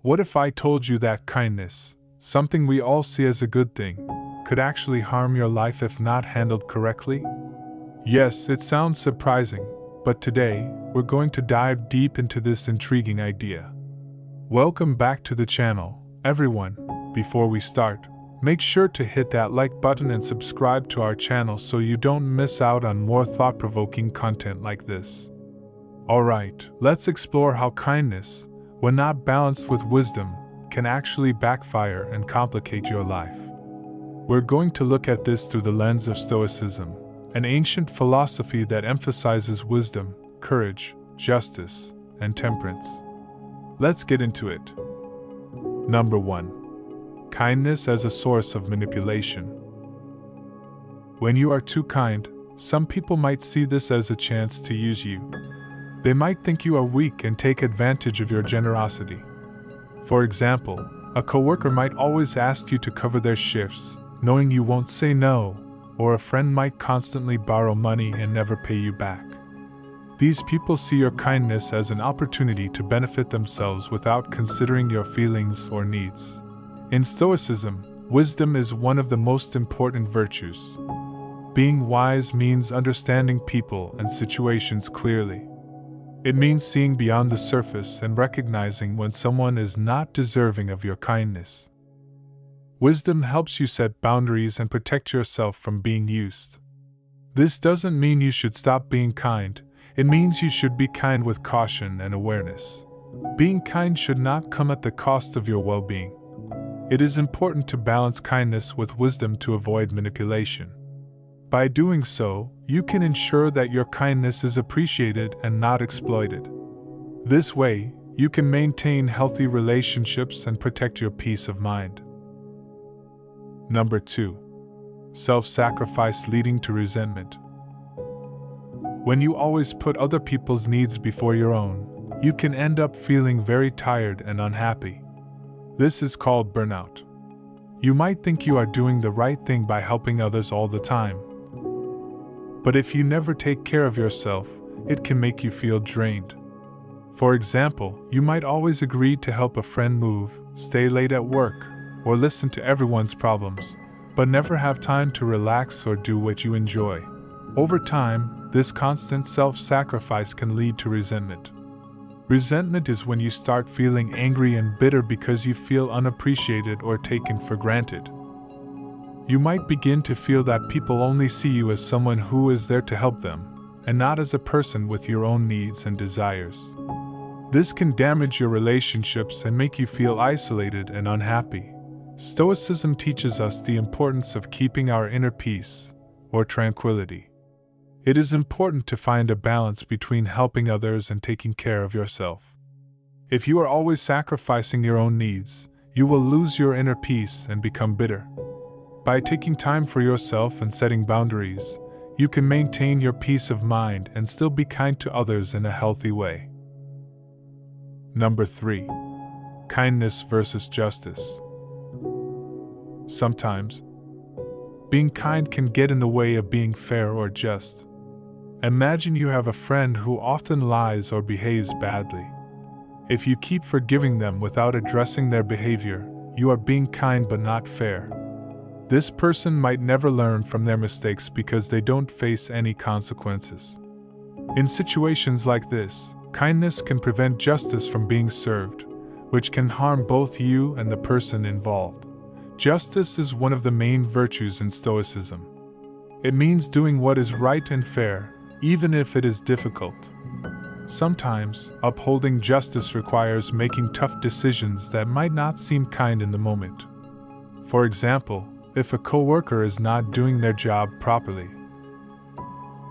What if I told you that kindness, something we all see as a good thing, could actually harm your life if not handled correctly? Yes, it sounds surprising, but today, we're going to dive deep into this intriguing idea. Welcome back to the channel, everyone. Before we start, make sure to hit that like button and subscribe to our channel so you don't miss out on more thought-provoking content like this. Alright, let's explore how kindness, when not balanced with wisdom, can actually backfire and complicate your life. We're going to look at this through the lens of Stoicism, an ancient philosophy that emphasizes wisdom, courage, justice, and temperance. Let's get into it. Number 1. Kindness as a source of manipulation. When you are too kind, some people might see this as a chance to use you. They might think you are weak and take advantage of your generosity. For example, a coworker might always ask you to cover their shifts, knowing you won't say no, or a friend might constantly borrow money and never pay you back. These people see your kindness as an opportunity to benefit themselves without considering your feelings or needs. In Stoicism, wisdom is one of the most important virtues. Being wise means understanding people and situations clearly. It means seeing beyond the surface and recognizing when someone is not deserving of your kindness. Wisdom helps you set boundaries and protect yourself from being used. This doesn't mean you should stop being kind, it means you should be kind with caution and awareness. Being kind should not come at the cost of your well-being. It is important to balance kindness with wisdom to avoid manipulation. By doing so, you can ensure that your kindness is appreciated and not exploited. This way, you can maintain healthy relationships and protect your peace of mind. Number 2. Self-sacrifice leading to resentment. When you always put other people's needs before your own, you can end up feeling very tired and unhappy. This is called burnout. You might think you are doing the right thing by helping others all the time. But if you never take care of yourself, it can make you feel drained. For example, you might always agree to help a friend move, stay late at work, or listen to everyone's problems, but never have time to relax or do what you enjoy. Over time, this constant self-sacrifice can lead to resentment. Resentment is when you start feeling angry and bitter because you feel unappreciated or taken for granted. You might begin to feel that people only see you as someone who is there to help them, and not as a person with your own needs and desires. This can damage your relationships and make you feel isolated and unhappy. Stoicism teaches us the importance of keeping our inner peace, or tranquility. It is important to find a balance between helping others and taking care of yourself. If you are always sacrificing your own needs, you will lose your inner peace and become bitter. By taking time for yourself and setting boundaries, you can maintain your peace of mind and still be kind to others in a healthy way. Number 3. Kindness versus justice. Sometimes, being kind can get in the way of being fair or just. Imagine you have a friend who often lies or behaves badly. If you keep forgiving them without addressing their behavior, you are being kind but not fair. This person might never learn from their mistakes because they don't face any consequences. In situations like this, kindness can prevent justice from being served, which can harm both you and the person involved. Justice is one of the main virtues in Stoicism. It means doing what is right and fair, even if it is difficult. Sometimes, upholding justice requires making tough decisions that might not seem kind in the moment. For example, if a coworker is not doing their job properly,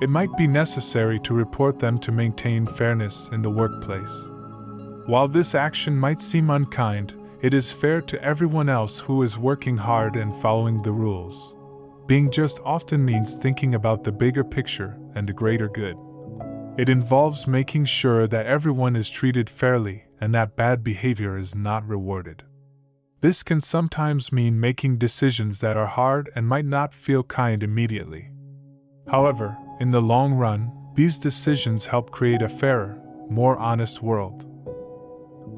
it might be necessary to report them to maintain fairness in the workplace. While this action might seem unkind, it is fair to everyone else who is working hard and following the rules. Being just often means thinking about the bigger picture and the greater good. It involves making sure that everyone is treated fairly and that bad behavior is not rewarded. This can sometimes mean making decisions that are hard and might not feel kind immediately. However, in the long run, these decisions help create a fairer, more honest world.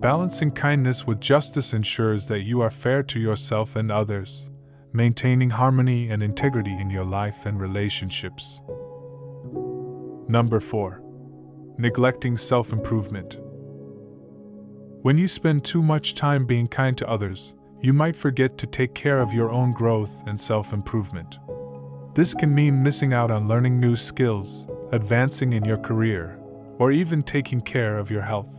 Balancing kindness with justice ensures that you are fair to yourself and others, maintaining harmony and integrity in your life and relationships. Number 4. Neglecting self-improvement. When you spend too much time being kind to others, you might forget to take care of your own growth and self-improvement. This can mean missing out on learning new skills, advancing in your career, or even taking care of your health.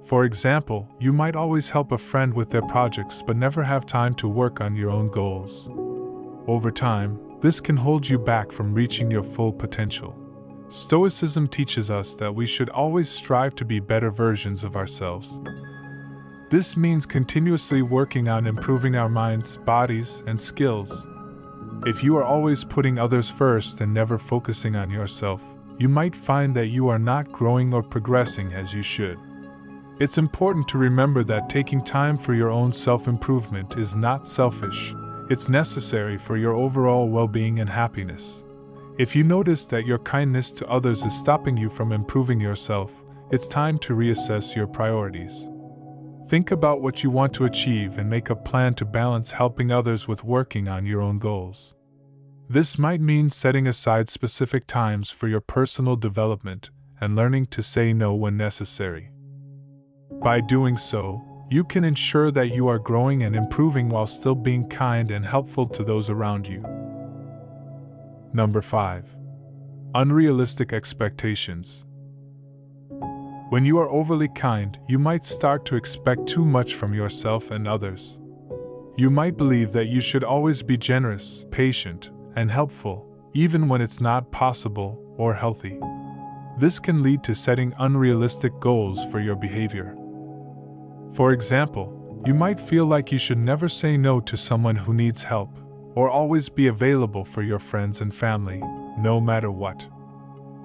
For example, you might always help a friend with their projects but never have time to work on your own goals. Over time, this can hold you back from reaching your full potential. Stoicism teaches us that we should always strive to be better versions of ourselves. This means continuously working on improving our minds, bodies, and skills. If you are always putting others first and never focusing on yourself, you might find that you are not growing or progressing as you should. It's important to remember that taking time for your own self-improvement is not selfish. It's necessary for your overall well-being and happiness. If you notice that your kindness to others is stopping you from improving yourself, it's time to reassess your priorities. Think about what you want to achieve and make a plan to balance helping others with working on your own goals. This might mean setting aside specific times for your personal development and learning to say no when necessary. By doing so, you can ensure that you are growing and improving while still being kind and helpful to those around you. Number 5. Unrealistic expectations. When you are overly kind, you might start to expect too much from yourself and others. You might believe that you should always be generous, patient, and helpful, even when it's not possible or healthy. This can lead to setting unrealistic goals for your behavior. For example, you might feel like you should never say no to someone who needs help, or always be available for your friends and family, no matter what.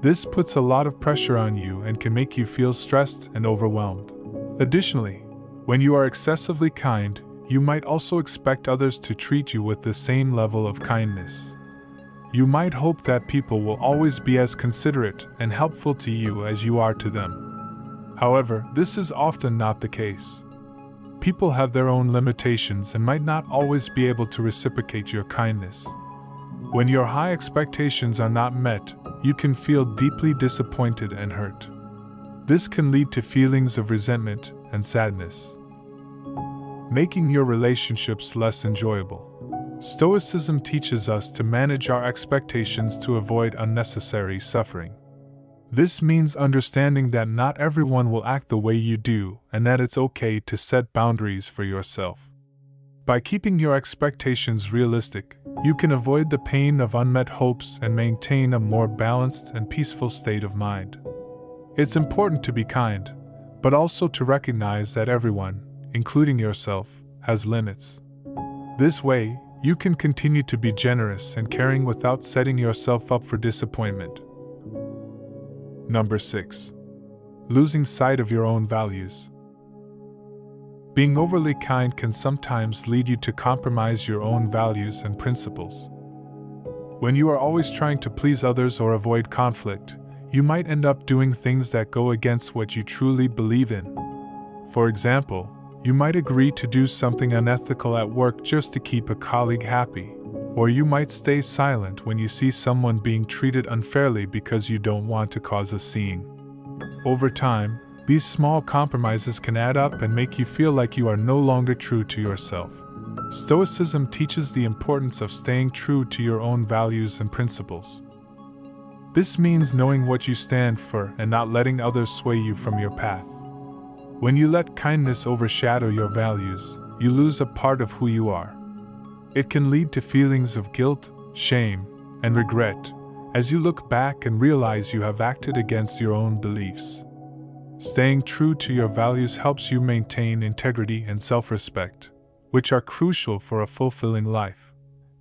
This puts a lot of pressure on you and can make you feel stressed and overwhelmed. Additionally, when you are excessively kind, you might also expect others to treat you with the same level of kindness. You might hope that people will always be as considerate and helpful to you as you are to them. However, this is often not the case. People have their own limitations and might not always be able to reciprocate your kindness. When your high expectations are not met, you can feel deeply disappointed and hurt. This can lead to feelings of resentment and sadness, making your relationships less enjoyable. Stoicism teaches us to manage our expectations to avoid unnecessary suffering. This means understanding that not everyone will act the way you do and that it's okay to set boundaries for yourself. By keeping your expectations realistic, you can avoid the pain of unmet hopes and maintain a more balanced and peaceful state of mind. It's important to be kind, but also to recognize that everyone, including yourself, has limits. This way, you can continue to be generous and caring without setting yourself up for disappointment. Number 6. Losing sight of your own values. Being overly kind can sometimes lead you to compromise your own values and principles. When you are always trying to please others or avoid conflict, you might end up doing things that go against what you truly believe in. For example, you might agree to do something unethical at work just to keep a colleague happy, or you might stay silent when you see someone being treated unfairly because you don't want to cause a scene. Over time, these small compromises can add up and make you feel like you are no longer true to yourself. Stoicism teaches the importance of staying true to your own values and principles. This means knowing what you stand for and not letting others sway you from your path. When you let kindness overshadow your values, you lose a part of who you are. It can lead to feelings of guilt, shame, and regret, as you look back and realize you have acted against your own beliefs. Staying true to your values helps you maintain integrity and self-respect, which are crucial for a fulfilling life.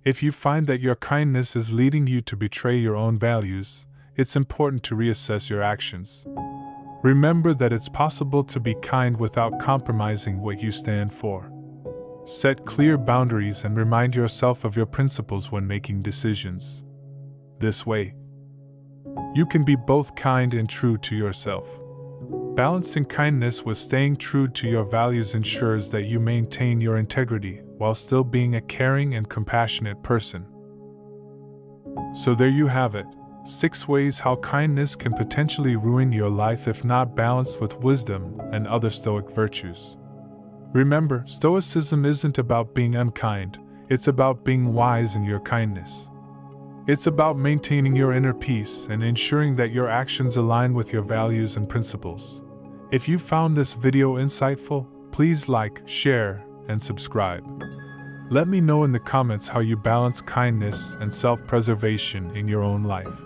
If you find that your kindness is leading you to betray your own values, it's important to reassess your actions. Remember that it's possible to be kind without compromising what you stand for. Set clear boundaries and remind yourself of your principles when making decisions. This way, you can be both kind and true to yourself. Balancing kindness with staying true to your values ensures that you maintain your integrity while still being a caring and compassionate person. So there you have it, 6 ways how kindness can potentially ruin your life if not balanced with wisdom and other Stoic virtues. Remember, Stoicism isn't about being unkind, it's about being wise in your kindness. It's about maintaining your inner peace and ensuring that your actions align with your values and principles. If you found this video insightful, please like, share, and subscribe. Let me know in the comments how you balance kindness and self-preservation in your own life.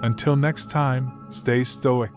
Until next time, stay stoic.